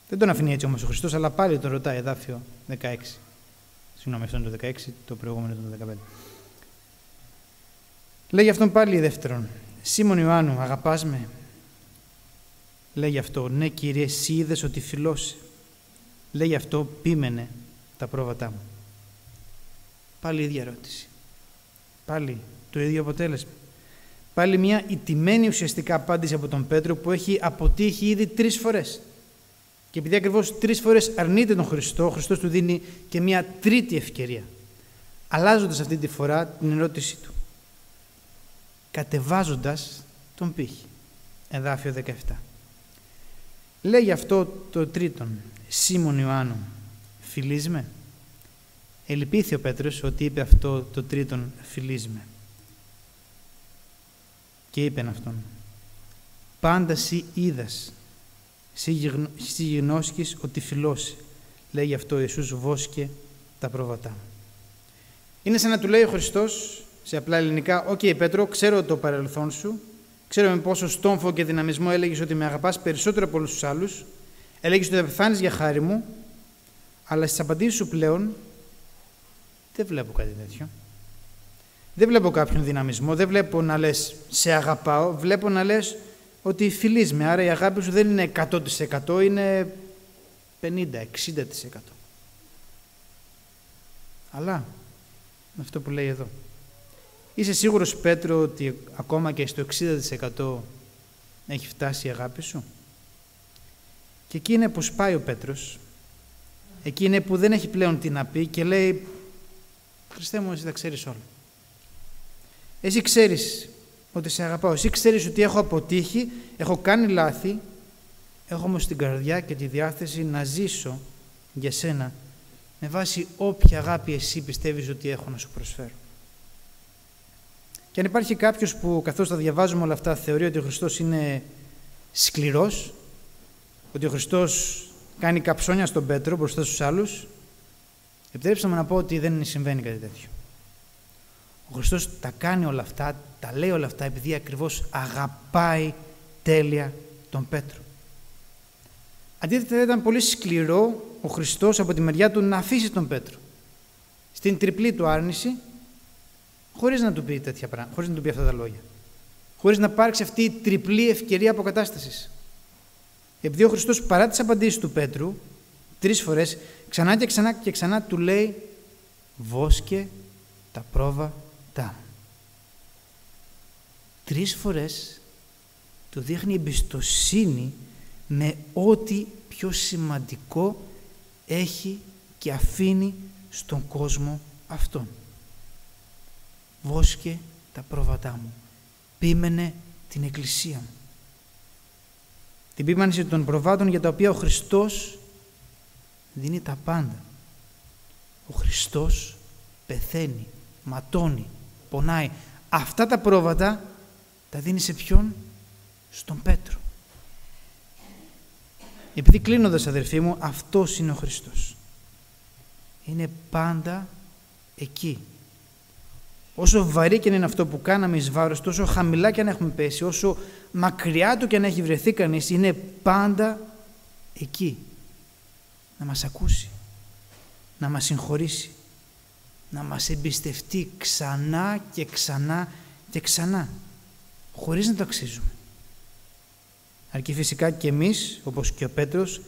Δεν τον αφήνει έτσι όμως ο Χριστός, αλλά πάλι τον ρωτάει, εδάφιο 16. Συγγνώμη, αυτό είναι το 16, το προηγούμενο είναι το 15. Λέει αυτόν πάλι δεύτερον, Σίμων Ιωάννου, αγαπάς με? Λέει αυτό, ναι Κύριε, εσύ είδες ότι φιλώσε. Λέει αυτό, πείμενε τα πρόβατά μου. Πάλι η ίδια ερώτηση. Πάλι το ίδιο αποτέλεσμα. Πάλι μια ηττημένη ουσιαστικά απάντηση από τον Πέτρο που έχει αποτύχει ήδη 3 φορές. Και επειδή ακριβώς 3 φορές αρνείται τον Χριστό, ο Χριστός του δίνει και μια τρίτη ευκαιρία, αλλάζοντας αυτή τη φορά την ερώτησή του. Κατεβάζοντας τον πύχη. Εδάφιο 17. Λέει γι' αυτό το τρίτον, Σίμων Ιωάννου, φιλείς με? Ελυπήθη ο Πέτρος ότι είπε αυτό το τρίτον, φιλείς με. Και είπεν αυτόν, πάντα σύ είδας, σύ γινώσκεις ότι φιλώσει. Λέει γι' αυτό ο Ιησούς, βόσκε τα πρόβατά μου. Είναι σαν να του λέει ο Χριστός, σε απλά ελληνικά, «Οκ, Πέτρο, ξέρω το παρελθόν σου, ξέρω με πόσο στόμφο και δυναμισμό έλεγες ότι με αγαπάς περισσότερο από όλους τους άλλους, έλεγες ότι θα πεθάνεις για χάρη μου, αλλά στις απαντήσεις σου πλέον δεν βλέπω κάτι τέτοιο. Δεν βλέπω κάποιον δυναμισμό, δεν βλέπω να λες σε αγαπάω, βλέπω να λες ότι φιλείς με, άρα η αγάπη σου δεν είναι 100%, είναι 50-60%. Αλλά, με αυτό που λέει εδώ, είσαι σίγουρος, Πέτρο, ότι ακόμα και στο 60% έχει φτάσει η αγάπη σου? Και εκεί είναι που σπάει ο Πέτρος, εκεί είναι που δεν έχει πλέον τι να πει και λέει, Χριστέ μου, εσύ τα ξέρεις όλα. Εσύ ξέρεις ότι σε αγαπάω, εσύ ξέρεις ότι έχω αποτύχει, έχω κάνει λάθη, έχω όμως την καρδιά και τη διάθεση να ζήσω για σένα με βάση όποια αγάπη εσύ πιστεύεις ότι έχω να σου προσφέρω. Και αν υπάρχει κάποιος που καθώς τα διαβάζουμε όλα αυτά θεωρεί ότι ο Χριστός είναι σκληρός, ότι ο Χριστός κάνει καψόνια στον Πέτρο μπροστά στους άλλους, επιτρέψτε μου να πω ότι δεν συμβαίνει κάτι τέτοιο. Ο Χριστός τα κάνει όλα αυτά, τα λέει όλα αυτά επειδή ακριβώς αγαπάει τέλεια τον Πέτρο. Αντίθετα, ήταν πολύ σκληρό ο Χριστός από τη μεριά του να αφήσει τον Πέτρο στην τριπλή του άρνηση, χωρίς να του πει τέτοια πράγματα, χωρίς να του πει αυτά τα λόγια. Χωρίς να υπάρξει αυτή η τριπλή ευκαιρία αποκατάστασης. Επειδή ο Χριστός παρά τις απαντήσεις του Πέτρου, 3 φορές, ξανά και ξανά και ξανά του λέει, βόσκε τα πρόβατά μου. 3 φορές του δείχνει εμπιστοσύνη με ό,τι πιο σημαντικό έχει και αφήνει στον κόσμο αυτόν. Βόσκε τα πρόβατά μου. Πείμενε την Εκκλησία μου. Την πείμανση των προβάτων για τα οποία ο Χριστός δίνει τα πάντα. Ο Χριστός πεθαίνει, ματώνει, πονάει. Αυτά τα πρόβατα τα δίνει σε ποιον? Στον Πέτρο. Επειδή κλείνοντας, αδερφοί μου, αυτός είναι ο Χριστός. Είναι πάντα εκεί. Όσο βαρύ και είναι αυτό που κάναμε εις βάρος του, όσο χαμηλά και αν έχουμε πέσει, όσο μακριά του και αν έχει βρεθεί κανείς, είναι πάντα εκεί. Να μας ακούσει, να μας συγχωρήσει, να μας εμπιστευτεί ξανά και ξανά και ξανά, χωρίς να το αξίζουμε. Αρκεί φυσικά και εμείς, όπως και ο Πέτρος,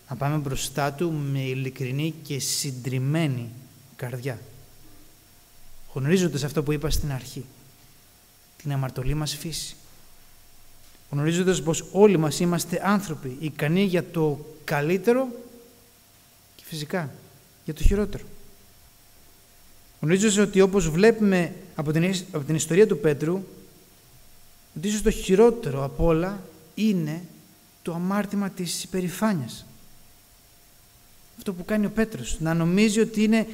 να πάμε μπροστά του με ειλικρινή και συντριμμένη καρδιά, γνωρίζοντας αυτό που είπα στην αρχή, την αμαρτωλή μας φύση, γνωρίζοντας πως όλοι μας είμαστε άνθρωποι, ικανοί για το καλύτερο και φυσικά για το χειρότερο. Γνωρίζοντας ότι, όπως βλέπουμε από την ιστορία του Πέτρου, ότι ίσως το χειρότερο απ' όλα είναι το αμάρτημα της υπερηφάνειας. Αυτό που κάνει ο Πέτρος, να νομίζει ότι είναι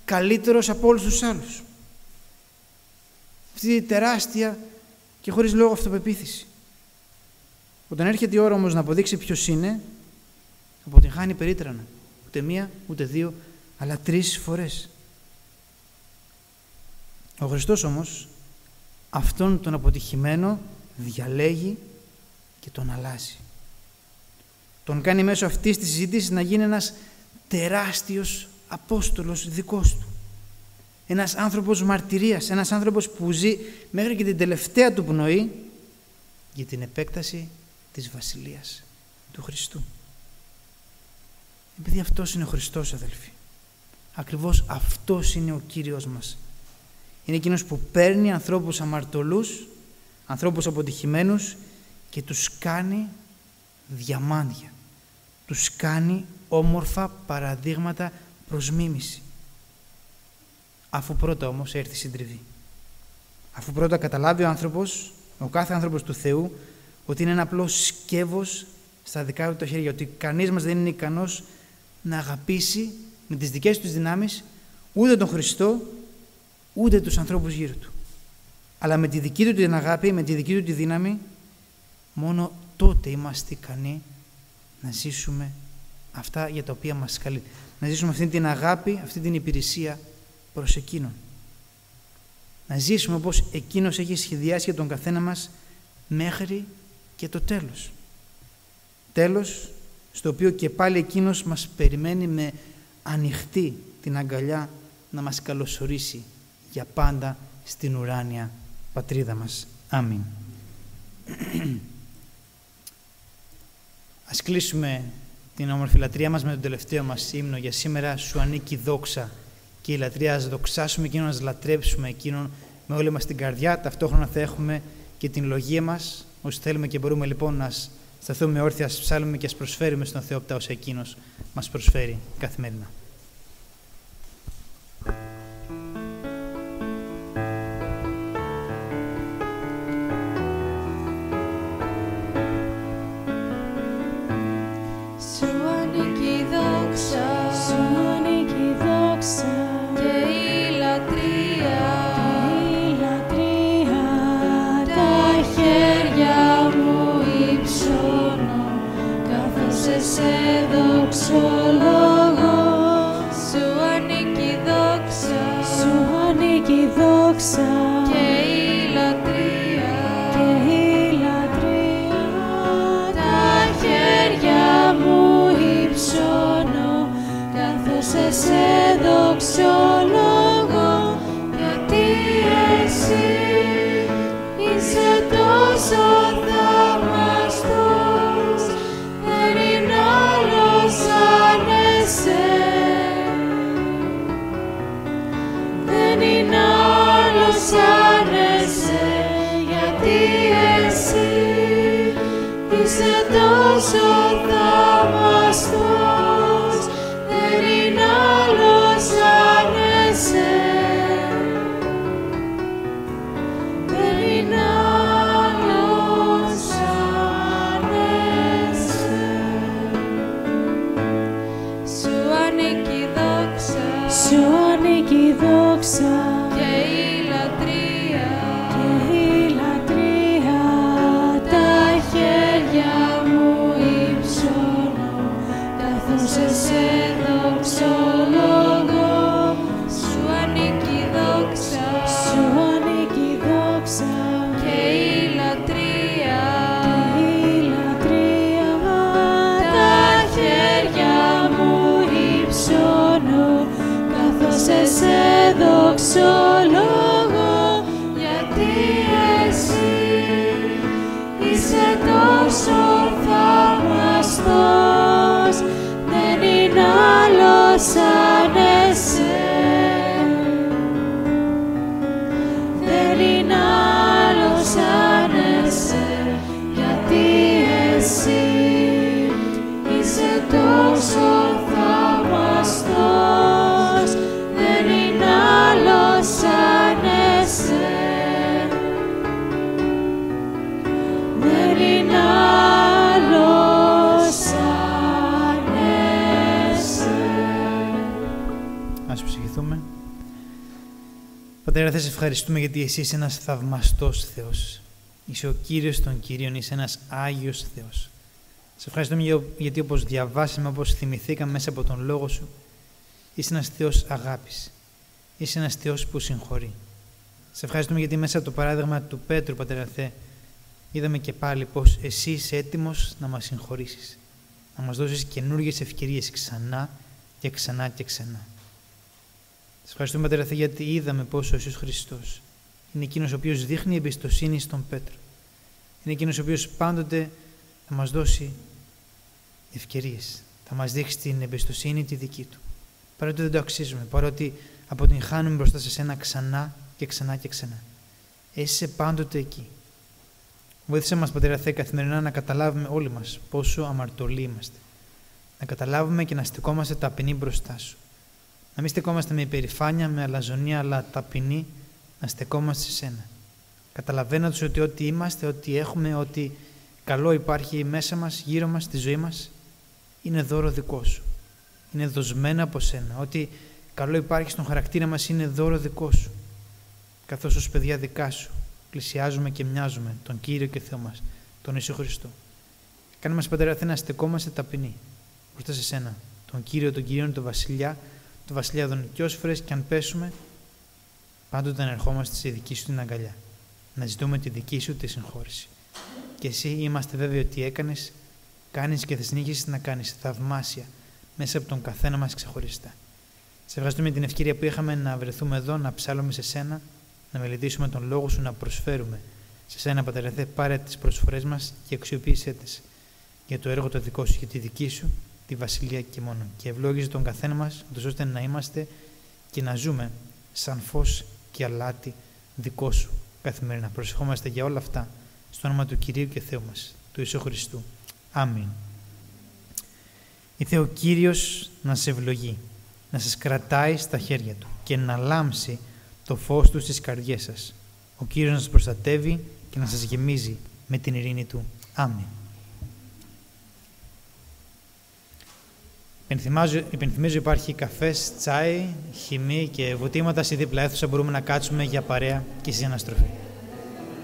καλύτερος από όλους τους άλλους. Αυτή η τεράστια και χωρίς λόγο αυτοπεποίθηση. Όταν έρχεται η ώρα όμως να αποδείξει ποιος είναι, αποτυγχάνει περίτρανα. Ούτε μία, ούτε δύο, αλλά 3 φορές. Ο Χριστός όμως αυτόν τον αποτυχημένο διαλέγει και τον αλλάζει. Τον κάνει μέσω αυτής της συζήτησης να γίνει ένας τεράστιος Απόστολος δικός του. Ένας άνθρωπος μαρτυρίας, ένας άνθρωπος που ζει μέχρι και την τελευταία του πνοή για την επέκταση της Βασιλείας του Χριστού. Επειδή αυτός είναι ο Χριστός, αδελφοί. Ακριβώς αυτός είναι ο Κύριος μας. Είναι εκείνος που παίρνει ανθρώπους αμαρτωλούς, ανθρώπους αποτυχημένους και τους κάνει διαμάντια. Τους κάνει όμορφα παραδείγματα προς μίμηση. Αφού πρώτα όμως έρθει η συντριβή. Αφού πρώτα καταλάβει ο κάθε άνθρωπος του Θεού, ότι είναι ένα απλό σκεύος στα δικά του τα χέρια, ότι κανείς μας δεν είναι ικανός να αγαπήσει με τις δικές του δυνάμεις ούτε τον Χριστό, ούτε τους ανθρώπους γύρω του. Αλλά με τη δική του την αγάπη, με τη δική του τη δύναμη, μόνο τότε είμαστε ικανοί να ζήσουμε αυτά για τα οποία μας καλεί. Να ζήσουμε αυτή την αγάπη, αυτή την υπηρεσία προς Εκείνον. Να ζήσουμε όπως Εκείνος έχει σχεδιάσει για τον καθένα μας μέχρι και το τέλος. Τέλος στο οποίο και πάλι Εκείνος μας περιμένει με ανοιχτή την αγκαλιά να μας καλωσορίσει για πάντα στην ουράνια πατρίδα μας. Αμήν. Ας κλείσουμε την όμορφη λατρεία μας με τον τελευταίο μας ύμνο για σήμερα. Σου ανήκει δόξα και η λατρεία. Ας δοξάσουμε Εκείνον, ας λατρέψουμε Εκείνον με όλη μας την καρδιά. Ταυτόχρονα θα έχουμε και την λογία μας. Όσοι θέλουμε και μπορούμε λοιπόν να σταθούμε όρθια, ας ψάλουμε και ας προσφέρουμε στον Θεό τα όσα Εκείνος μας προσφέρει καθημερινά. Τα χέρια μου υψώνω, δοξολογώ, γιατί εσύ είσαι τόσο θαυμαστός, δεν είναι άλλος σαν εσένα. Δεν είναι άλλος σαν εσένα, γιατί εσύ είσαι τόσο θαυμαστός, δεν είναι άλλος σαν εσένα. Δεν είναι άλλος σαν εσένα. Ας ψυχηθούμε. Πατέρα, θα σε ευχαριστούμε γιατί εσύ είσαι ένας θαυμαστός Θεός. Είσαι ο Κύριος των Κυρίων, είσαι ένας Άγιος Θεός. Σε ευχαριστούμε γιατί όπως διαβάσαμε, όπως θυμηθήκαμε μέσα από τον Λόγο Σου, είσαι ένας Θεός αγάπης. Είσαι ένας Θεός που συγχωρεί. Σε ευχαριστούμε γιατί μέσα από το παράδειγμα του Πέτρου, Πατέρα Θεέ, είδαμε και πάλι πως εσύ είσαι έτοιμος να μας συγχωρήσεις, να μας δώσεις καινούργιες ευκαιρίες ξανά και ξανά και ξανά. Σε ευχαριστούμε, Πατέρα Θεέ, γιατί είδαμε πως ο Ιησούς Χριστός είναι εκείνος ο οποίος δείχνει εμπιστοσύνη στον Πέτρο. Είναι εκείνος ο οποίος πάντοτε θα μας δώσει ευκαιρίες, θα μας δείξει την εμπιστοσύνη τη δική του. Παρότι δεν το αξίζουμε, παρότι αποτυγχάνουμε μπροστά σε σένα ξανά και ξανά και ξανά. Εσύ είσαι πάντοτε εκεί. Βοήθησε μας, Πατέρα Θεέ, καθημερινά να καταλάβουμε όλοι μας πόσο αμαρτωλοί είμαστε. Να καταλάβουμε και να στεκόμαστε ταπεινοί μπροστά Σου. Να μην στεκόμαστε με υπερηφάνεια, με αλαζονία, αλλά ταπεινοί να στεκόμαστε σε Σένα. Καταλαβαίνοντας ότι ό,τι είμαστε, ό,τι έχουμε, ό,τι καλό υπάρχει μέσα μας, γύρω μας, στη ζωή μας, είναι δώρο δικό Σου. Είναι δοσμένο από Σένα. Ό,τι καλό υπάρχει στον χαρακτήρα μας είναι δώρο δικό Σου. Καθώς ως παιδιά δικά Σου πλησιάζουμε και μοιάζουμε τον Κύριο και Θεό μας, τον Ιησού Χριστό. Κάνε μας, Πατέρα Θεέ, να στεκόμαστε ταπεινοί μπροστά σε Σένα, τον Κύριο των Κυρίων, τον Βασιλιά των, και όσες φορές και αν πέσουμε, πάντοτε να ερχόμαστε στη δική Σου την αγκαλιά, να ζητούμε τη δική Σου τη συγχώρηση. Και Εσύ είμαστε βέβαιοι ότι κάνεις και θα συνεχίσεις να κάνεις θαυμάσια μέσα από τον καθένα μας ξεχωριστά. Σε ευχαριστούμε την ευκαιρία που είχαμε να βρεθούμε εδώ, να ψάλλουμε σε Σένα, να μελετήσουμε τον Λόγο Σου, να προσφέρουμε σε Σένα, Πατέρα Θεέ, πάρε τις προσφορές μας και αξιοποίησέ τις για το έργο το δικό Σου, για τη δική Σου, τη Βασιλεία και μόνο. Και ευλόγησε τον καθένα μας, ώστε να είμαστε και να ζούμε σαν φως και αλάτι δικό Σου καθημερινά. Προσευχόμαστε για όλα αυτά στο όνομα του Κυρίου και Θεού μας, του Ιησού Χριστού. Αμήν. Ηθε ο Κύριος να σε ευλογεί, να σας κρατάει στα χέρια Του και να λάμψει το φως Του στις καρδιές σας. Ο Κύριος να σας προστατεύει και να σας γεμίζει με την ειρήνη Του. Αμήν. Υπενθυμίζω υπάρχει καφές, τσάι, χυμή και βοτήματα στη δίπλα αίθουσα. Μπορούμε να κάτσουμε για παρέα και συναναστροφή.